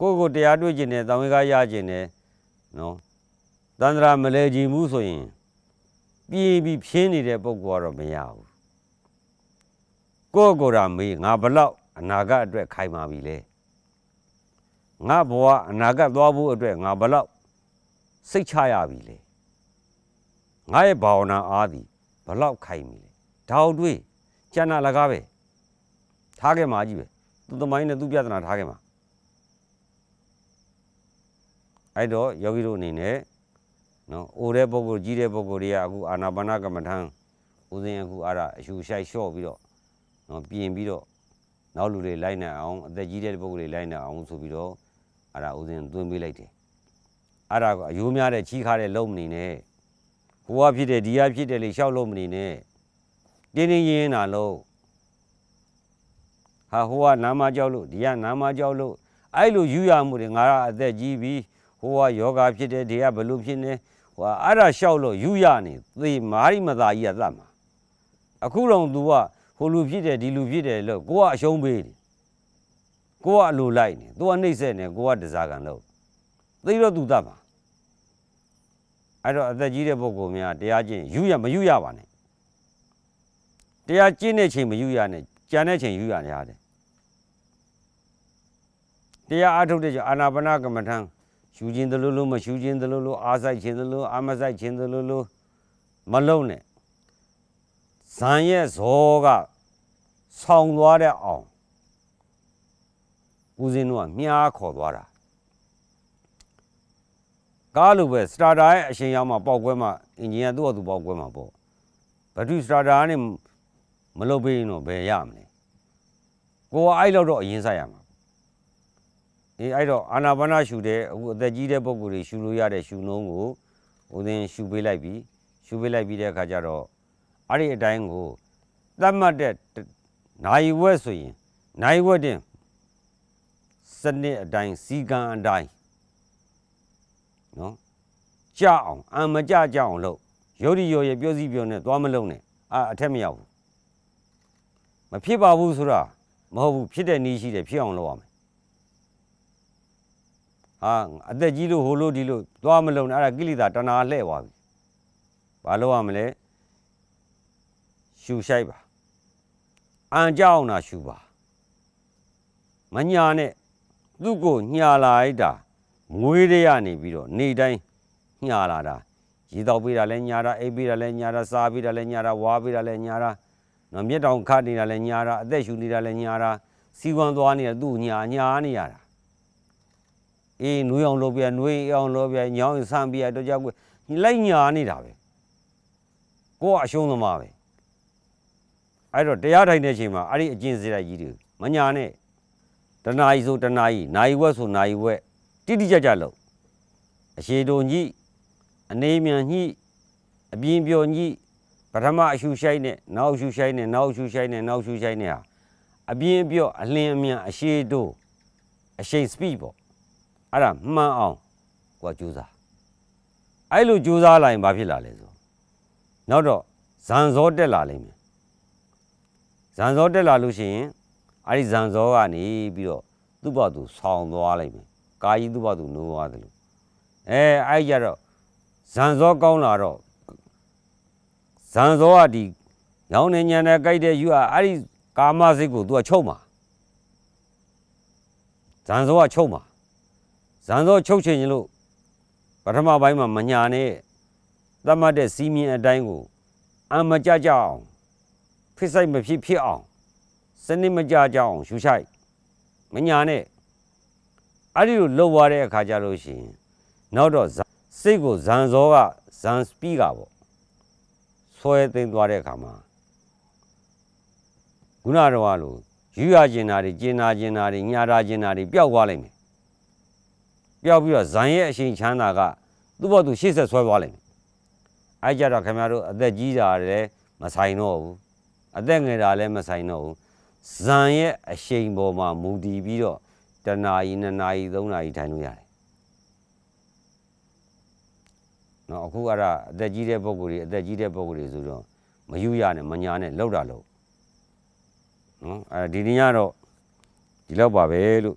ကိုတရားတွေ့ကျင်တယ်တောင်ဝေကရကျင်တယ်နော်တန္တရာမလဲကြည်မှုဆိုရင်ပြေးပြီးဖြင်းနေတဲ့ပုံကတော့မရဘူးကိုရာမေးငါဘလောက်အနာဂတ်အတွက်ခိုင်မာပြီလဲငါဘဝအနာဂတ်သွားဖို့အတွက်ငါဘလောက်စိတ်ချရပြီလေငါရဲ့ဘာဝနာအားသည်ဘလောက်ခိုင်ပြီလေဒါတို့တွေ့ကျန်တာလကားပဲထားခဲ့မှာကြီးပဲသူသမိုင်းနဲ့သူပြဿနာထားခဲ့မှာအဲ့တော့ယောဂီတို့အနေနဲ့နော်အိုတဲ့ပုဂ္ဂိုလ်ကြီးတဲ့ပုဂ္ဂိုလ်တွေကအခုအာနာပါနကမ္မထံဦးဇင်းအခုအဲ့ဒါအရှူရှိုက်လျှော့ပြီးတော့နော်ပြင်ပြီးတော့နောက်လူတွေလိုက်နေအောင်အသက်ကြီးတဲ့ပုဂ္ဂိုလ်တွေလိုက်နေအောင်ဆိုပြီးတော့အဲ့ဒါဦးဇင်းသွင်းပေးလိုက်တယ်အဲ့ဒါကအယိုးများတဲ့ချီးခါတဲ့လုံမနေနဲ့ဟိုကဖြစ်တယ်ဒီကဖြစ်တယ်လေရှောက်လို့မနေနဲ့တင်းတင်းရင်းတာလို့ဟာဟိုကနာမကြောက်လို့ဒီကနာမကြောက်လို့အဲ့လိုယူရမှုတွေငါကအသက်ကြီးပြီးဟိုကယောဂဖြစ်တယ်ဒီကဘလို့ဖြစ်နေဟိုအဲ့ဒါရှောက်လို့ယူရနေသေမာရိမသာကြီးကသတ်မှာအခုတော့ तू ကဟိုလူဖြစ်တယ်ဒီလူဖြစ်တယ်လို့ကိုကအရှုံးပေးတယ်ကိုကအလိုလိုက်နေ तू ကနှိမ့်ဆက်နေကိုကတစားကန်လို့သိတော့ तू သတ်မှာအဲ့တော့အသက်ကြီးတဲ့ပုဂ္ဂိုလ်များတရားကျင့်ယူရမယူရပါနဲ့တရားကျင့်တဲ့ချိန်မယူရနဲ့ကြံတဲ့ချိန်ယူရနေရတယ်တရားအားထုတ်တဲ့ချိန်အာနာပါနကမ္မထံရှူခြင်းတလို့လို့မရှူခြင်းတလို့လို့အားဆိုင်ခြင်းတလို့အာမဆိုင်ခြင်းတလို့လို့မလုံးနဲ့ဇံရဲ့ဇောကဆောင်းသွားတဲ့အောင်ဦးဇင်းတို့ကမြားခေါ်သွားတာကားလိုပဲစတာတာရဲ့အရှင်ရောက်မှပေါက်ကွဲမှအင်ဂျင်ကသူ့အတူပေါက်ကွဲမှပေါ့ဘဒုစတာတာနဲ့မလုပ်ပေးရင်တော့ဘယ်ရမလဲကိုကအဲ့လောက်တော့အရင်ဆိုင်ရမှာအဲ့တော့အာနာပါနရှူတဲ့အခုအသက်ကြီးတဲ့ပုဂ္ဂိုလ်တွေရှူလို့ရတဲ့ရှူနှုံးကိုဦးဇင်းရှူပေးလိုက်ပြီးရှူပေးလိုက်ပြီးတဲ့အခါကျတော့အဲ့ဒီအတိုင်းကိုသတ်မှတ်တဲ့နိုင်ဝက်ဆိုရင်နိုင်ဝက်တင်စနစ်အတိုင်းစီကံအတိုင်းနော်ကြအောင်အမကြကြအောင်လုပ်ရုပ်ရည်ရော်ရပြောစီပြောနဲ့သွားမလုံးနဲ့အထက်မရောက်ဘူးမဖြစ်ပါဘူးဆိုတာမဟုတ်ဘူးဖြစ်တဲ့နည်းရှိတယ်ဖြစ်အောင်လုပ်ရမယ်ဟာအသက်ကြီးလို့ဟိုလို့ဒီလို့သွားမလုံးနဲ့အဲ့ဒါကိလေသာတဏှာလှဲ့သွားပြီဘာလုပ်ရမလဲရှူရှိုက်ပါအန်ကြအောင်တာရှူပါမညာနဲ့သူ့ကိုညာလာလိုက်တာမွေးရရနေပြီးတော့နေတိုင်းညာလာတာရေတောက်ပေးတာလဲညာတာအိပ်ပေးတာလဲညာတာစားပေးတာလဲညာတာဝါပေးတာလဲညာတာနော်မြက်တောင်ခတ်နေတာလဲညာတာအသက်ရှူနေတာလဲညာတာစီဝမ်းသွားနေတာသူ့ညာနေရတာအေးနွေးအောင်လုပ်ပြနွေးအောင်လုပ်ပြညောင်းဆန်းပြတော့ကြောက်ကိုလိုက်ညာနေတာပဲကိုကအရှုံးသမားပဲအဲ့တော့တရားထိုင်တဲ့အချိန်မှာအဲ့ဒီအကျင့်စရိုက်ကြီးတွေမညာနဲ့တဏှာကြီးဆိုတဏှာကြီးနိုင်ဝက်ဆိုနိုင်ဝက်တိတိကျကျလို့အရှိတုံကြီးအနေမြန်ကြီးအပြင်းပြောကြီးပထမအရှူရှိုက်နဲ့နောက်ရှူရှိုက်နဲ့နောက်ရှူရှိုက်နဲ့နောက်ရှူရှိုက်နဲ့ဟာအပြင်းပြောအလင်းအမြန်အရှိတုအရှိန်စပီဒ်ပေါ့အဲ့ဒါမှန်အောင်ကိုကကြိုးစားအဲ့လိုကြိုးစားလိုက်ရင်ဘာဖြစ်လာလဲဆိုနောက်တော့ဇန်ဇောတက်လာလိမ့်မယ်ဇန်ဇောတက်လာလို့ရှိရင်အဲ့ဒီဇန်ဇောကနေပြီးတော့သူ့ဘာသူဆောင်းသွားလိုက်မယ်ကာကြီးသူ့ဘာသူနိုးသွားတယ်လို့အဲ့ကြတော့ဇန်ဇောကောင်းလာတော့ဇန်ဇောကဒီရောင်းနေညံနဲ့ကြိုက်တဲ့ယူအဲ့ဒီကာမစိတ်ကိုသူကချုပ်မှာဇန်ဇောကချုပ်မှာဇန်ဇောချုပ်ချင်လို့ပထမပိုင်းမှာမညာနဲ့သတ်မှတ်တဲ့စီးမြင်အတိုင်းကိုအမကြကြအောင်ဖြစ်ဆိုင်မဖြစ်အောင်စနစ်မကြကြအောင်ရှူဆိုင်မညာနဲ့အဲ့ဒီလိုလှုပ်သွားတဲ့အခါကျလို့ရှိရင်နောက်တော့စိတ်ကိုဇန်ဇောကဇန်စပီကပေါ့ဆွဲသိမ်းသွားတဲ့အခါမှာခုနတော့လို့ယူရကျင်တာတွေကျင်နာကျင်တာတွေညာတာကျင်တာတွေပျောက်သွားလိမ့်မယ်ပျောက်ပြီးတော့ဇန်ရဲ့အရှင်ချမ်းသာကသူ့ဘောသူရှေ့ဆက်ဆွဲသွားလိမ့်မယ်အဲ့ကြတော့ခင်ဗျားတို့အသက်ကြီးတာလည်းမဆိုင်တော့ဘူးအသက်ငယ်တာလည်းမဆိုင်တော့ဘူးဇန်ရဲ့အရှိန်ပေါ်မှာမူတည်ပြီးတော့တနာရီ2နာရီ3နာရီထိုင်လို့ရတယ်နော်အခုအဲ့ဒါအသက်ကြီးတဲ့ပုဂ္ဂိုလ်တွေအသက်ကြီးတဲ့ပုဂ္ဂိုလ်တွေဆိုတော့မယူရနဲ့မညာနဲ့လှုပ်တာလို့နော်ဒီနေ့ကတော့ဒီလောက်ပါပဲလို့